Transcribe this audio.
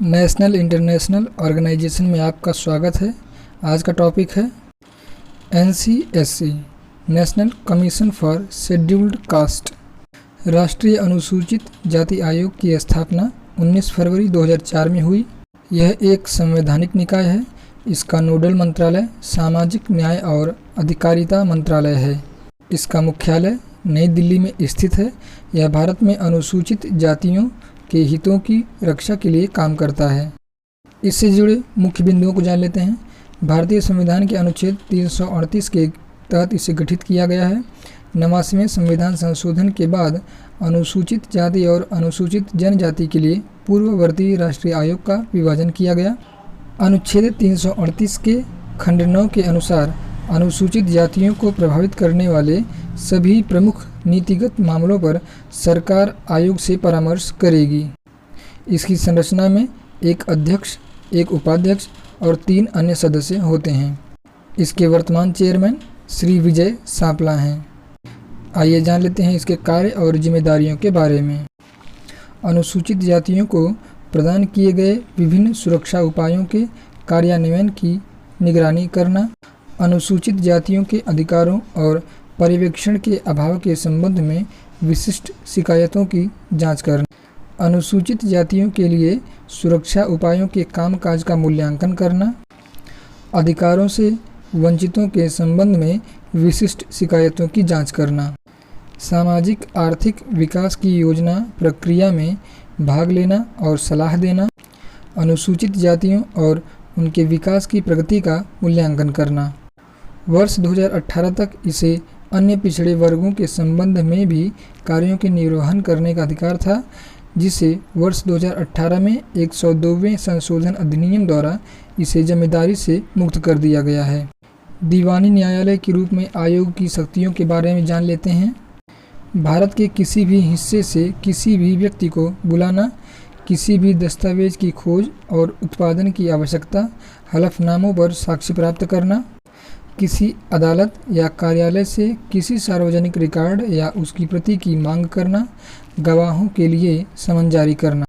National international organisation में आपका स्वागत है। आज का टॉपिक है NCSC national commission for scheduled caste. राष्ट्रीय अनुसूचित जाति आयोग की स्थापना 19 फरवरी 2004 में हुई। यह एक संवैधानिक निकाय है। इसका नोडल मंत्रालय सामाजिक न्याय और अधिकारिता मंत्रालय है। इसका मुख्यालय नई दिल्ली में स्थित है। यह भारत में अनुसूचित जातियों के हितों की रक्षा के लिए काम करता है। इससे जुड़े मुख्य बिंदुओं को जान लेते हैं। भारतीय संविधान के अनुच्छेद 338 के तहत इसे गठित किया गया है। 89वें संविधान संशोधन के बाद अनुसूचित जाति और अनुसूचित जनजाति के लिए पूर्ववर्ती राष्ट्रीय आयोग का विभाजन किया गया। अनुच्छेद 338 के खंड 9 के अनुसार अनुसूचित जातियों को प्रभावित करने वाले सभी प्रमुख नीतिगत मामलों पर सरकार आयोग से परामर्श करेगी। इसकी संरचना में एक अध्यक्ष, एक उपाध्यक्ष और 3 अन्य सदस्य होते हैं। इसके वर्तमान चेयरमैन श्री विजय सांपला हैं। आइए जान लेते हैं इसके कार्य और जिम्मेदारियों के बारे में। अनुसूचित जातियों को प्रदान किए गए विभिन्न सुरक्षा उपायों के कार्यान्वयन की निगरानी करना, अनुसूचित जातियों के अधिकारों और पर्यवेक्षण के अभाव के संबंध में विशिष्ट शिकायतों की जांच करना, अनुसूचित जातियों के लिए सुरक्षा उपायों के कामकाज का मूल्यांकन करना, अधिकारों से वंचितों के संबंध में विशिष्ट शिकायतों की जांच करना, सामाजिक आर्थिक विकास की योजना प्रक्रिया में भाग लेना और सलाह देना, अनुसूचित जातियों और उनके विकास की प्रगति का मूल्यांकन करना। वर्ष 2018 तक इसे अन्य पिछड़े वर्गों के संबंध में भी कार्यों के निर्वहन करने का अधिकार था, जिसे वर्ष 2018 में 102वें संशोधन अधिनियम द्वारा इसे जिम्मेदारी से मुक्त कर दिया गया है। दीवानी न्यायालय के रूप में आयोग की शक्तियों के बारे में जान लेते हैं। भारत के किसी भी हिस्से से किसी भी व्यक्ति को बुलाना, किसी भी दस्तावेज की खोज और उत्पादन की आवश्यकता, हलफनामों पर साक्ष्य प्राप्त करना, किसी अदालत या कार्यालय से किसी सार्वजनिक रिकॉर्ड या उसकी प्रति की मांग करना, गवाहों के लिए समन जारी करना।